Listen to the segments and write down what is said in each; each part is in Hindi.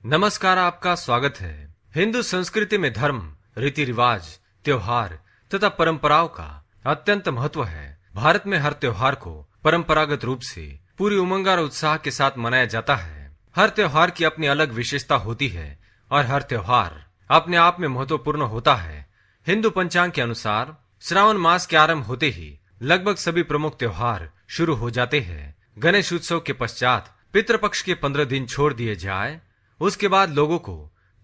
नमस्कार, आपका स्वागत है। हिंदू संस्कृति में धर्म, रीति रिवाज, त्योहार तथा परंपराओं का अत्यंत महत्व है। भारत में हर त्योहार को परंपरागत रूप से पूरी उमंग और उत्साह के साथ मनाया जाता है। हर त्योहार की अपनी अलग विशेषता होती है और हर त्योहार अपने आप में महत्वपूर्ण होता है। हिंदू पंचांग के अनुसार श्रावण मास के आरंभ होते ही लगभग सभी प्रमुख त्योहार शुरू हो जाते हैं। गणेश उत्सव के पश्चात पितृपक्ष के 15 दिन छोड़ दिए जाए, उसके बाद लोगों को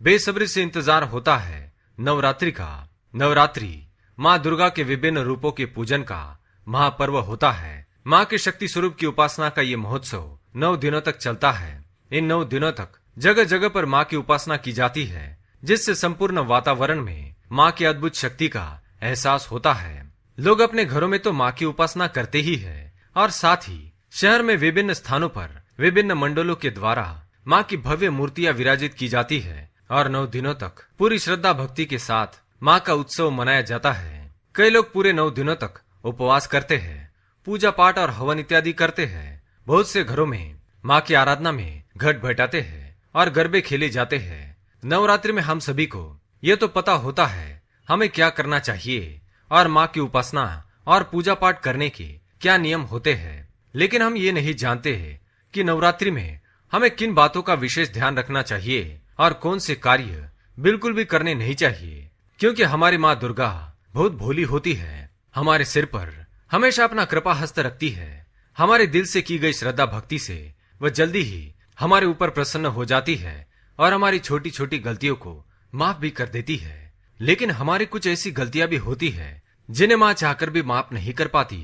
बेसब्री से इंतजार होता है नवरात्रि का। नवरात्रि माँ दुर्गा के विभिन्न रूपों के पूजन का महापर्व होता है। माँ के शक्ति स्वरूप की उपासना का ये महोत्सव 9 दिनों तक चलता है। इन 9 दिनों तक जगह जगह पर माँ की उपासना की जाती है, जिससे संपूर्ण वातावरण में माँ की अद्भुत शक्ति का एहसास होता है। लोग अपने घरों में तो माँ की उपासना करते ही है और साथ ही शहर में विभिन्न स्थानों पर विभिन्न मंडलों के द्वारा माँ की भव्य मूर्तियां विराजित की जाती है और 9 दिनों तक पूरी श्रद्धा भक्ति के साथ माँ का उत्सव मनाया जाता है। कई लोग पूरे 9 दिनों तक उपवास करते हैं, पूजा पाठ और हवन इत्यादि करते हैं। बहुत से घरों में माँ की आराधना में घट बैठाते हैं और गरबे खेले जाते हैं। नवरात्रि में हम सभी को ये तो पता होता है हमें क्या करना चाहिए और माँ की उपासना और पूजा पाठ करने के क्या नियम होते हैं, लेकिन हम ये नहीं जानते हैं कि नवरात्रि में हमें किन बातों का विशेष ध्यान रखना चाहिए और कौन से कार्य बिल्कुल भी करने नहीं चाहिए, क्योंकि हमारी माँ दुर्गा बहुत भोली होती है। हमारे सिर पर हमेशा अपना कृपा हस्त रखती है। हमारे दिल से की गई श्रद्धा भक्ति से वह जल्दी ही हमारे ऊपर प्रसन्न हो जाती है और हमारी छोटी छोटी गलतियों को माफ भी कर देती है। लेकिन हमारी कुछ ऐसी गलतियां भी होती है जिन्हें माँ चाहकर भी माफ नहीं कर पाती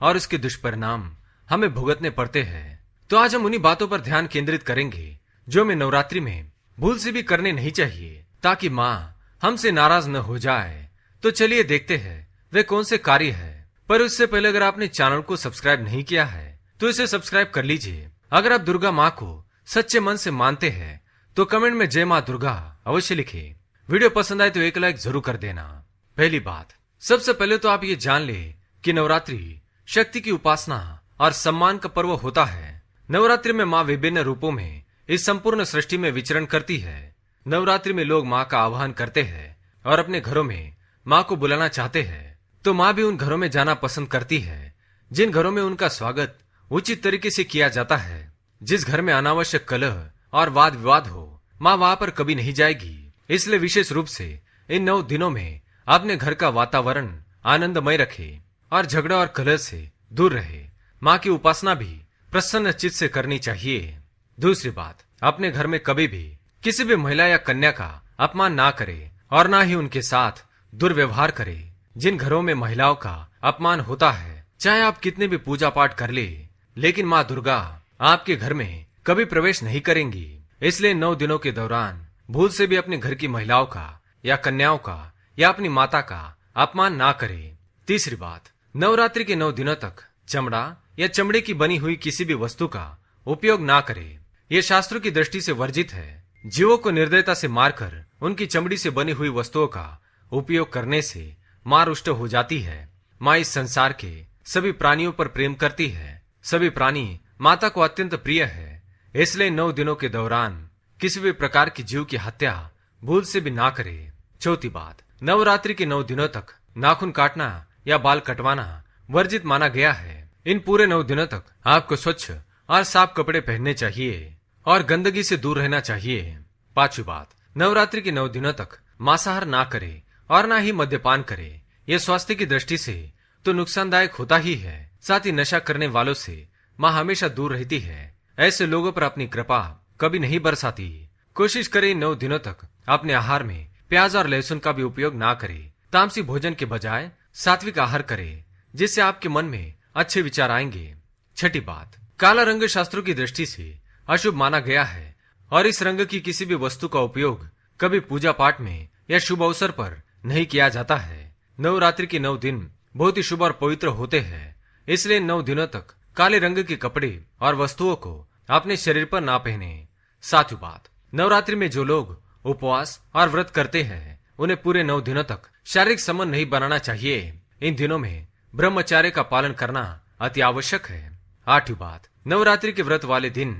और उसके दुष्परिणाम हमें भुगतने पड़ते हैं। तो आज हम उन्हीं बातों पर ध्यान केंद्रित करेंगे जो हमें नवरात्रि में भूल से भी करने नहीं चाहिए, ताकि माँ हमसे नाराज न हो जाए। तो चलिए देखते हैं वे कौन से कार्य है। पर उससे पहले अगर आपने चैनल को सब्सक्राइब नहीं किया है तो इसे सब्सक्राइब कर लीजिए। अगर आप दुर्गा माँ को सच्चे मन से मानते हैं तो कमेंट में जय माँ दुर्गा अवश्य लिखे। वीडियो पसंद आए तो एक लाइक जरूर कर देना। पहली बात, सबसे पहले तो आप ये जान ले कि नवरात्रि शक्ति की उपासना और सम्मान का पर्व होता है। नवरात्रि में माँ विभिन्न रूपों में इस संपूर्ण सृष्टि में विचरण करती है। नवरात्रि में लोग माँ का आह्वान करते हैं और अपने घरों में माँ को बुलाना चाहते हैं। तो माँ भी उन घरों में जाना पसंद करती है जिन घरों में उनका स्वागत उचित तरीके से किया जाता है। जिस घर में अनावश्यक कलह और वाद विवाद हो, माँ वहां पर कभी नहीं जाएगी। इसलिए विशेष रूप से इन 9 दिनों में अपने घर का वातावरण आनंदमय रखे और झगड़ा और कलह से दूर रहे। माँ की उपासना भी प्रसन्न चित्त से करनी चाहिए। दूसरी बात, अपने घर में कभी भी किसी भी महिला या कन्या का अपमान ना करे और ना ही उनके साथ दुर्व्यवहार करे। जिन घरों में महिलाओं का अपमान होता है, चाहे आप कितने भी पूजा पाठ कर ले, लेकिन माँ दुर्गा आपके घर में कभी प्रवेश नहीं करेंगी। इसलिए 9 दिनों के दौरान भूल से भी अपने घर की महिलाओं का या कन्याओं का या अपनी माता का अपमान ना करे। तीसरी बात, नवरात्रि के 9 दिनों तक चमड़ा या चमड़े की बनी हुई किसी भी वस्तु का उपयोग ना करे। ये शास्त्रों की दृष्टि से वर्जित है। जीवों को निर्दयता से मारकर उनकी चमड़ी से बनी हुई वस्तुओं का उपयोग करने से माँ रुष्ट हो जाती है। माँ इस संसार के सभी प्राणियों पर प्रेम करती है। सभी प्राणी माता को अत्यंत प्रिय है। इसलिए 9 दिनों के दौरान किसी भी प्रकार की जीव की हत्या भूल से भी ना करे। चौथी बात, नवरात्रि के 9 दिनों तक नाखून काटना या बाल कटवाना वर्जित माना गया है। इन पूरे 9 दिनों तक आपको स्वच्छ और साफ कपड़े पहनने चाहिए और गंदगी से दूर रहना चाहिए। पांचवी बात, नवरात्रि के 9 दिनों तक मांसाहार ना करे और ना ही मद्यपान करे। यह स्वास्थ्य की दृष्टि से तो नुकसानदायक होता ही है, साथ ही नशा करने वालों से माँ हमेशा दूर रहती है। ऐसे लोगों पर अपनी कृपा कभी नहीं बरसाती। कोशिश करें 9 दिनों तक अपने आहार में प्याज और लहसुन का भी उपयोग ना करे। तामसी भोजन के बजाय सात्विक आहार करे, जिससे आपके मन में अच्छे विचार आएंगे। छठी बात, काला रंग शास्त्रों की दृष्टि से अशुभ माना गया है और इस रंग की किसी भी वस्तु का उपयोग कभी पूजा पाठ में या शुभ अवसर पर नहीं किया जाता है। नवरात्रि के 9 दिन बहुत ही शुभ और पवित्र होते हैं। इसलिए 9 दिनों तक काले रंग के कपड़े और वस्तुओं को अपने शरीर पर ना पहने। सातवीं बात, नवरात्रि में जो लोग उपवास और व्रत करते हैं उन्हें पूरे 9 दिनों तक शारीरिक संबंध नहीं बनाना चाहिए। इन दिनों में ब्रह्मचर्य का पालन करना अति आवश्यक है। आठवीं बात, नवरात्रि के व्रत वाले दिन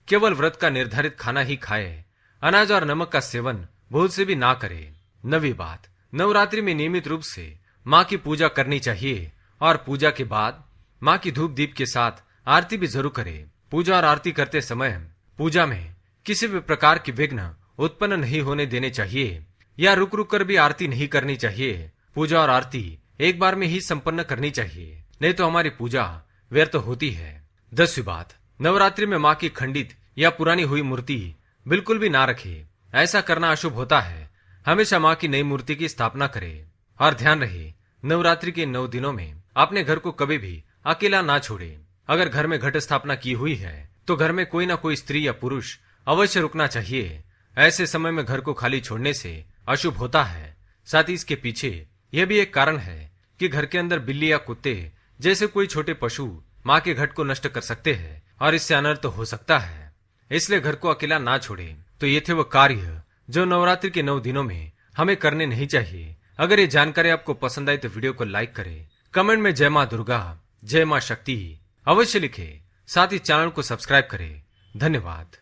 केवल व्रत का निर्धारित खाना ही खाए अनाज और नमक का सेवन भूल से भी ना करें। 9वीं बात, नवरात्रि में नियमित रूप से माँ की पूजा करनी चाहिए और पूजा के बाद माँ की धूप दीप के साथ आरती भी जरूर करें। पूजा और आरती करते समय पूजा में किसी भी प्रकार की विघ्न उत्पन्न नहीं होने देने चाहिए या रुक रुक कर भी आरती नहीं करनी चाहिए। पूजा और आरती एक बार में ही संपन्न करनी चाहिए, नहीं तो हमारी पूजा व्यर्थ होती है। 10वीं बात, नवरात्रि में माँ की खंडित या पुरानी हुई मूर्ति बिल्कुल भी ना रखे। ऐसा करना अशुभ होता है। हमेशा माँ की नई मूर्ति की स्थापना करें। और ध्यान रहे, नवरात्रि के 9 दिनों में अपने घर को कभी भी अकेला ना छोड़े। अगर घर में घट स्थापना की हुई है तो घर में कोई ना कोई स्त्री या पुरुष अवश्य रुकना चाहिए। ऐसे समय में घर को खाली छोड़ने से अशुभ होता है। साथ ही इसके पीछे यह भी एक कारण है कि घर के अंदर बिल्ली या कुत्ते जैसे कोई छोटे पशु माँ के घट को नष्ट कर सकते हैं और इससे अनर्थ हो सकता है। इसलिए घर को अकेला ना छोड़े। तो ये थे वो कार्य जो नवरात्रि के 9 दिनों में हमें करने नहीं चाहिए। अगर ये जानकारी आपको पसंद आई तो वीडियो को लाइक करें, कमेंट में जय माँ दुर्गा, जय माँ शक्ति अवश्य लिखें। साथ ही चैनल को सब्सक्राइब करें। धन्यवाद।